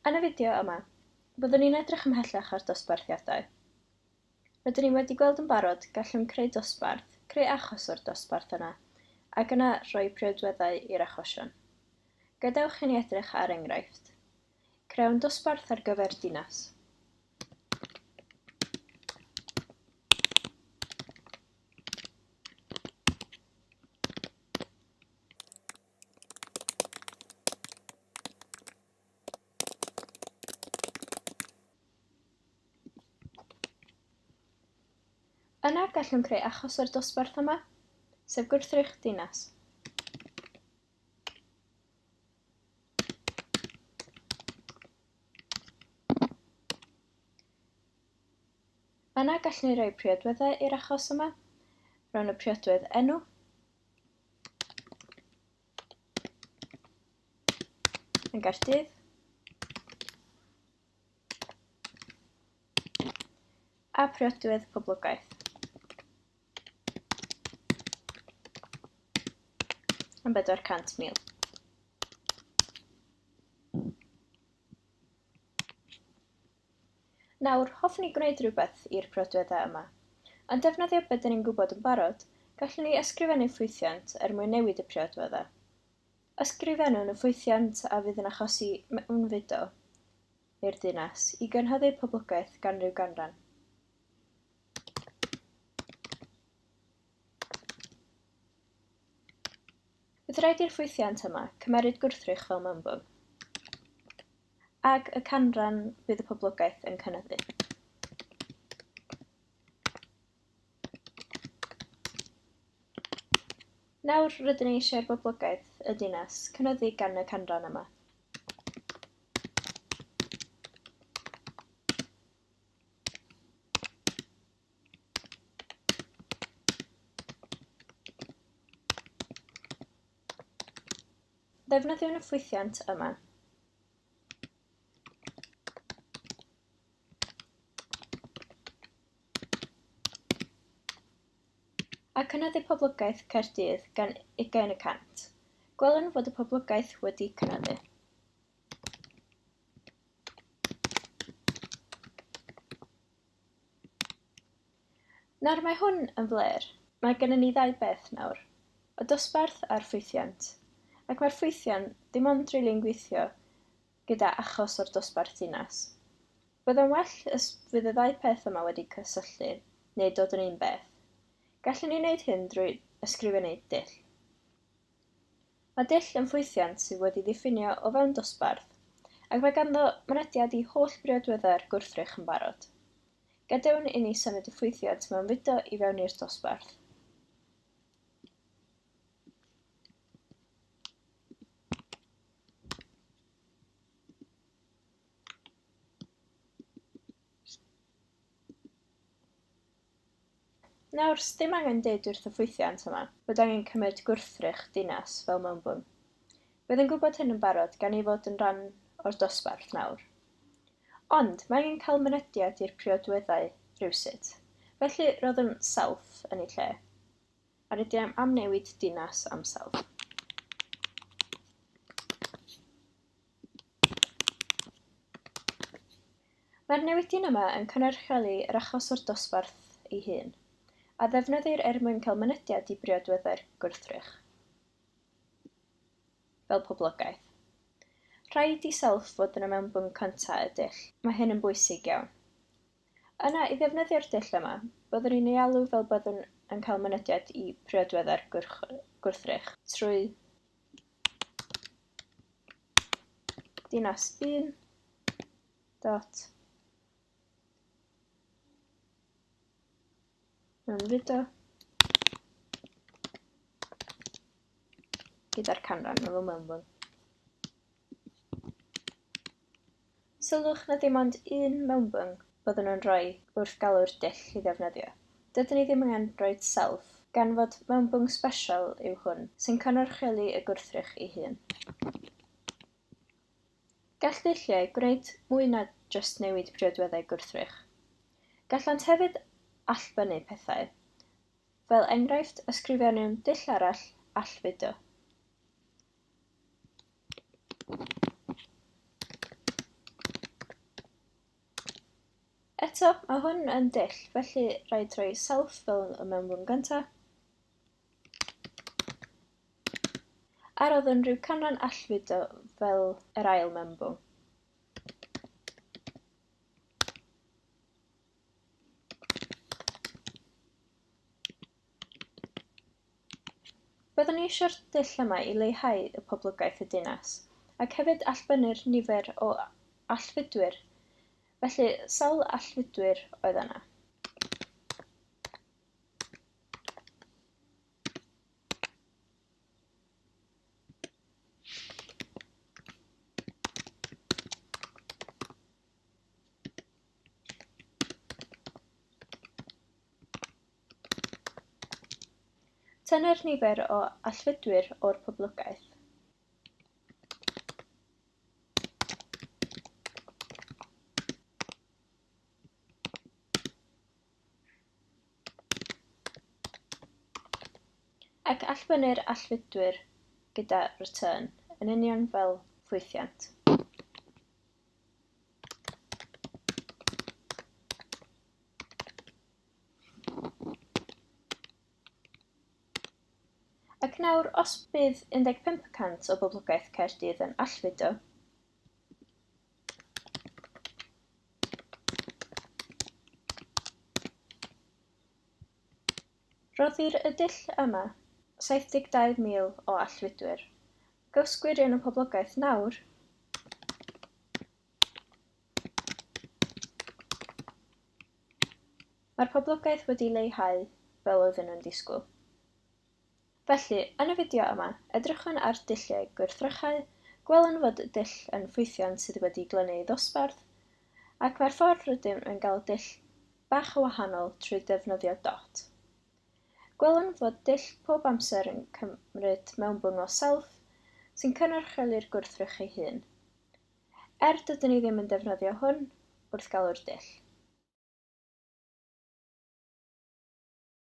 Yn y fideo yma, byddwn ni'n edrych ymhellach ar dosbarthiadau. Rydyn ni wedi gweld yn barod gallwn creu dosbarth, creu achos o'r dosbarth yna, ac yna rhoi priodweddau i'r achosion. Gadewch i ni edrych ar enghraifft. Crewn dosbarth ar gyfer dinas. Yna gallwn creu achos o'r dosbarth yma, sef gwrthrych dinas. Yna gallwn ni roi priodweddau i'r achos yma, rho'n y priodwedd enw, yn Caerdydd, a priodwedd poblogaeth, yn 400,000. Nawr, hoffwn ni gwneud rhywbeth i'r priodweddau yma, ond defnyddio beth dyn ni'n gwybod yn barod, gallwn ni ysgrifennu ffwythiant mwyn newid y priodweddau. Ysgrifennwn y ffwythiant a fydd yn achosi mewnfudo i'r dinas i gynhyddu poblogaeth gan ryw ganran. Bydd rhaid i'r ffwythiant yma cymeryd gwrthrych fel mewnbwn, ag y canran bydd y poblogaeth yn cynyddu. Nawr rydyn ni eisiau'r boblogaeth y dinas cynyddu gan y canran yma. Defnyddiwn y ffwythiant yma. A cynyddu poblogaeth Caerdydd gan 20%. Gwelwn fod y poblogaeth wedi cynyddu. Nawr mae hwn yn fler. Mae gennym ni ddau beth nawr, y dosbarth a'r ffwythiant, ac mae'r ffwythiant dim ond rili'n gweithio gyda achos o'r dosbarth dinas. Byddai'n well fydd y ddau peth yma wedi cysylltu, neu dod yn un beth. Gallwn ni wneud hyn drwy ysgrifennu dull. Mae dull yn ffwythiant sydd wedi diffinio o fewn dosbarth, ac mae ganddo mynediad i holl briodweddau'r gwrthrych yn barod. Gadewn i ni symud y ffwythiant mewnfudo i fewn i'r dosbarth. Nawr, dim angen deud wrth y ffwythiant yma bod angen cymryd gwrthrych dinas fel mewnbwn. Bydd yn gwybod hyn yn barod gan ei fod yn rhan o'r dosbarth nawr. Ond mae angen cael mynediad i'r priodweddau rywsut, felly roeddwn self yn ei lle, a rydym am newid dinas am self. Mae'r newidion yma yn cynrychiolu yr achos o'r dosbarth ei hun, a ddefnyddir mwyn cael mynediad i briodweddau'r gwrthrych, fel poblogaeth. Rhaid i self fod yn y mewnbwn cyntaf y dull. Mae hyn yn bwysig iawn. Yna, i ddefnyddio'r dull yma, byddwn ni'n ei alw fel byddwn yn cael mynediad i priodweddau'r gwrthrych trwy dinas 1 dot mewnfudo gyda'r canran fel mewnbwn. Sylwch na dim ond un mewnbwn byddwn nhw'n rhoi wrth galw'r dull i ddefnyddio. Dydyn ni ddim angen rhoi self, gan fod mewnbwn sbesial yw hwn, sy'n cynrychiolu y gwrthrych ei hun. Gall ddulliau gwneud mwy na jyst newid priodweddau gwrthrych. Gallant hefyd allbynnu pethau, fel enghraifft ysgrifennwn dull arall allfudo. Eto, mae hwn yn dull, felly rhaid troi self fel y mewnbwn gyntaf. A roddwn rhyw canran allfudo fel yr ail mewnbwn. Byddwn ni eisiau'r dull yma i leihau y poblogaeth y dinas, ac hefyd allbynnu'r nifer o allfudwyr, felly sawl allfudwyr oedd yna. Tynnu'r nifer o allfudwyr o'r poblogaeth. Ac allbynnu'r allfudwyr gyda return, yn union fel ffwythiant. Ac nawr, os bydd 15% o boblogaeth Caerdydd yn allfudo, roddir y dull yma 72,000 o allfudwyr. Gaws gwirion y poblogaeth nawr. Mae'r poblogaeth wedi leihau fel oedden nhw'n disgwyl. Felly, yn y fideo yma, edrychwn ar dulliau gwrthrychau, gwelwn fod y dull yn ffwythiant sydd wedi glynu i ddosbarth, ac mae'r ffordd rydym yn gael dull bach o wahanol trwy defnyddio dot. Gwelwn fod dull pob amser yn cymryd mewnbwn o self sy'n cynrychiolu'r gwrthrych ei hun. Dydyn ni ddim yn defnyddio hwn wrth galw'r dull.